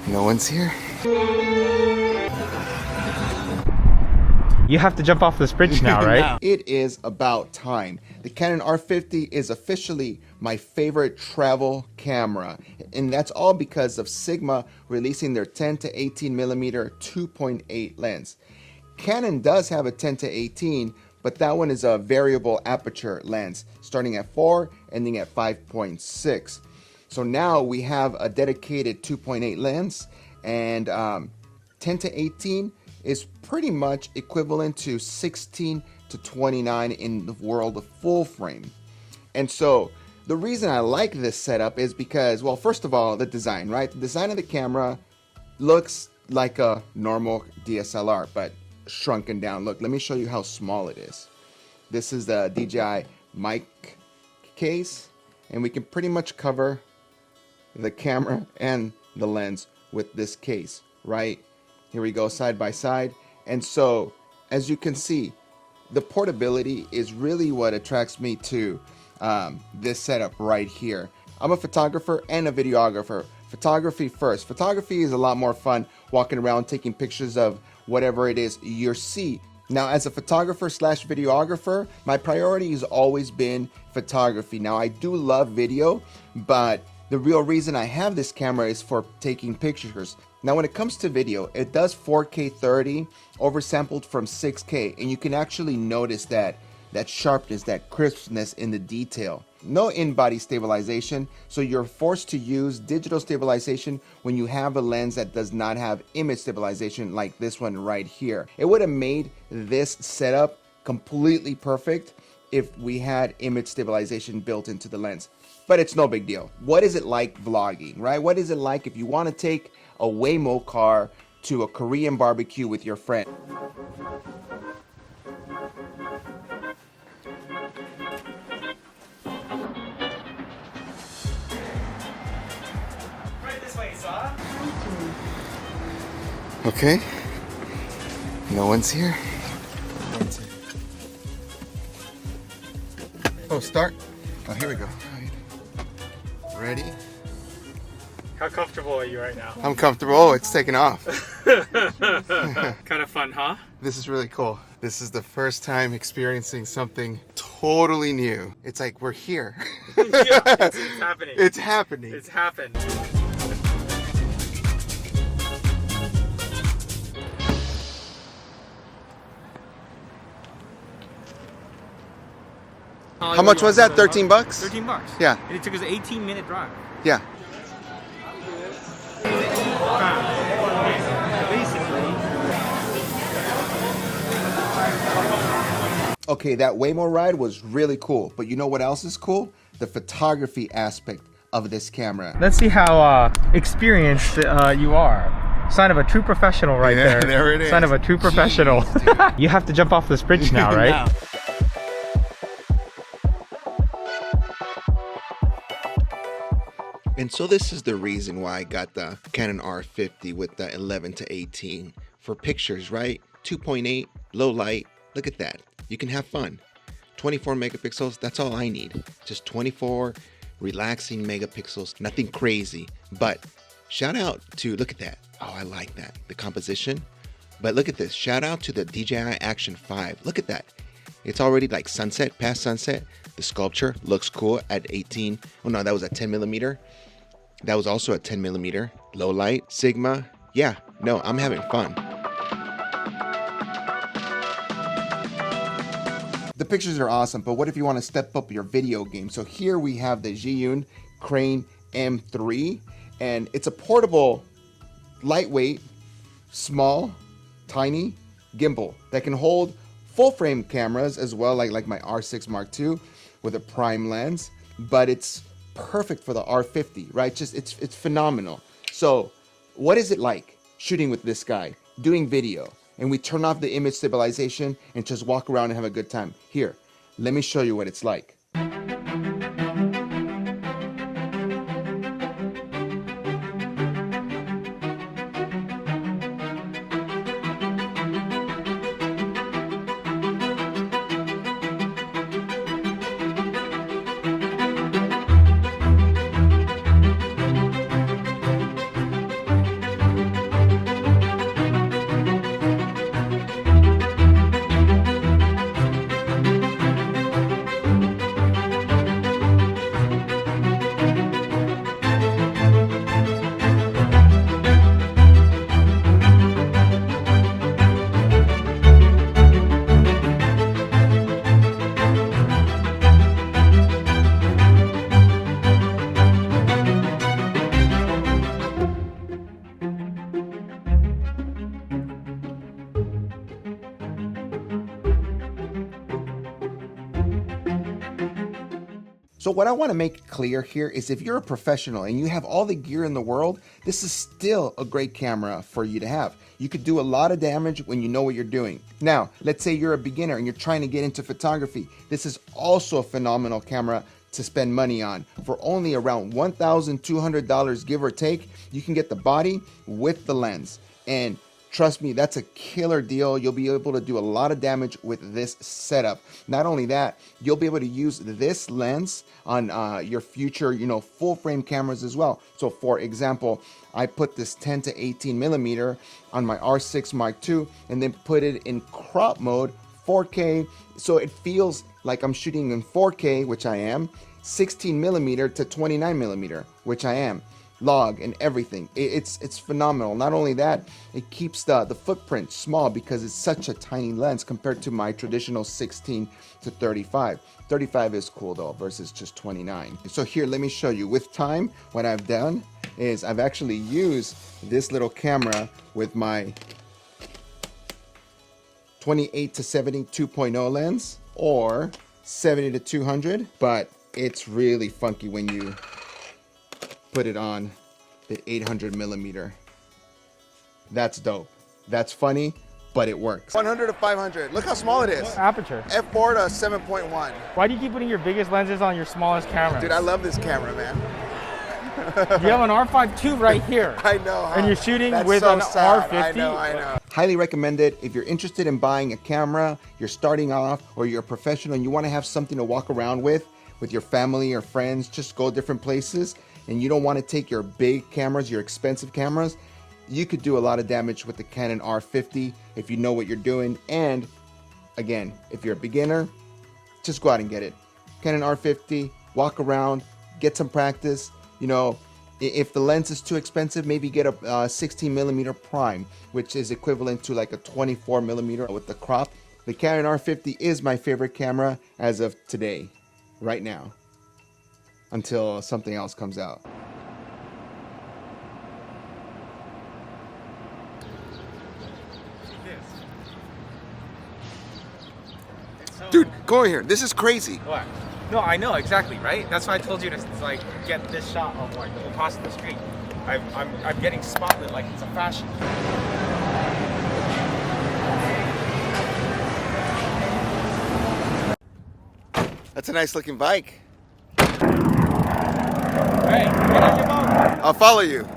No one's here. You have to jump off this bridge now, right? It is about time. The Canon R50 is officially my favorite travel camera, and that's all because of Sigma releasing their 10 to 18 millimeter 2.8 lens. Canon does have a 10 to 18, but that one is a variable aperture lens, starting at 4, ending at 5.6. So now we have a dedicated 2.8 lens, and 10 to 18 is pretty much equivalent to 16 to 29 in the world of full frame. And so the reason I like this setup is because, well, first of all, the design, right? The design of the camera looks like a normal DSLR, but shrunken down. Look, let me show you how small it is. This is the DJI mic case, and we can pretty much cover the camera and the lens with this case, right? Here we go, side by side. And so, as you can see, the portability is really what attracts me to this setup right here. I'm a photographer and a videographer. Photography first. Photography is a lot more fun walking around taking pictures of whatever it is you see. Now, as a photographer slash videographer, my priority has always been photography. Now, I do love video, but the real reason I have this camera is for taking pictures. Now, when it comes to video, it does 4K 30 oversampled from 6K, and you can actually notice that sharpness, that crispness in the detail. No in-body stabilization, so you're forced to use digital stabilization when you have a lens that does not have image stabilization like this one right here. It would have made this setup completely perfect if we had image stabilization built into the lens. But it's no big deal. What is it like vlogging, right? What is it like if you want to take a Waymo car to a Korean barbecue with your friend? Right this way, sir. Okay. No one's here. Oh, start. Oh, here we go. Ready? How comfortable are you right now? I'm comfortable. Oh, it's taking off. Kind of fun, huh? This is really cool. This is the first time experiencing something totally new. It's like we're here. Yeah, it's happening. It's happening. It's happened. How much was that? 13 bucks? 13 bucks. Yeah. And it took us an 18-minute drive. Yeah. Okay, that Waymo ride was really cool, but you know what else is cool? The photography aspect of this camera. Let's see how experienced you are. Sign of a true professional right there. There it is. Sign of a true professional. You have to jump off this bridge now, right? No. And so this is the reason why I got the Canon R50 with the 11 to 18 for pictures, right? 2.8, low light. Look at that. You can have fun. 24 megapixels, that's all I need. Just 24 relaxing megapixels, nothing crazy. But shout out to, look at that. Oh, I like that. The composition. But look at this. Shout out to the DJI Action 5. Look at that. It's already like sunset, past sunset. The sculpture looks cool at 18. Oh no, that was at 10 millimeter. That was also at 10 millimeter. Low light, Sigma. Yeah, no, I'm having fun. The pictures are awesome, but what if you want to step up your video game? So here we have the Zhiyun Crane M3, and it's a portable, lightweight, small, tiny gimbal that can hold full frame cameras as well, like my R6 Mark II with a prime lens, but it's perfect for the R50, right? It's phenomenal. So what is it like shooting with this guy, doing video, and we turn off the image stabilization and just walk around and have a good time? Here, let me show you what it's like. So what I want to make clear here is if you're a professional and you have all the gear in the world, this is still a great camera for you to have. You could do a lot of damage when you know what you're doing. Now, let's say you're a beginner and you're trying to get into photography. This is also a phenomenal camera to spend money on. For only around $1,200, give or take, you can get the body with the lens. And trust me, that's a killer deal. You'll be able to do a lot of damage with this setup. Not only that, you'll be able to use this lens on your future, full frame cameras as well. So for example, I put this 10 to 18 millimeter on my R6 Mark II and then put it in crop mode, 4K. So it feels like I'm shooting in 4K, which I am, 16 millimeter to 29 millimeter, which I am. Log and everything. It's phenomenal. Not only that, it keeps the footprint small because it's such a tiny lens compared to my traditional 16 to 35. 35 is cool though versus just 29. So here, let me show you. With time, what I've done is I've actually used this little camera with my 28 to 70 2.0 lens or 70 to 200, but it's really funky when you put it on the 800 millimeter. That's dope. That's funny, but it works. 100 to 500. Look how small it is. Aperture. F4 to 7.1. Why do you keep putting your biggest lenses on your smallest camera? Dude, I love this camera, man. You have an R5 II right here. I know. Huh? And you're shooting That's with so an sad. R50. I know. Highly recommend it. If you're interested in buying a camera, you're starting off, or you're a professional and you want to have something to walk around with your family or friends, just go different places, and you don't want to take your big cameras, your expensive cameras, you could do a lot of damage with the Canon R50 if you know what you're doing. And again, if you're a beginner, just go out and get it. Canon R50, walk around, get some practice. If the lens is too expensive, maybe get a 16 millimeter prime, which is equivalent to like a 24 millimeter with the crop. The Canon R50 is my favorite camera as of today, right now, until something else comes out. Dude, go over here. This is crazy. What? No, I know exactly, right? That's why I told you to like get this shot of like across the street. I'm getting spotlit like it's a fashion. That's a nice looking bike. Hey, get on your motor. I'll follow you.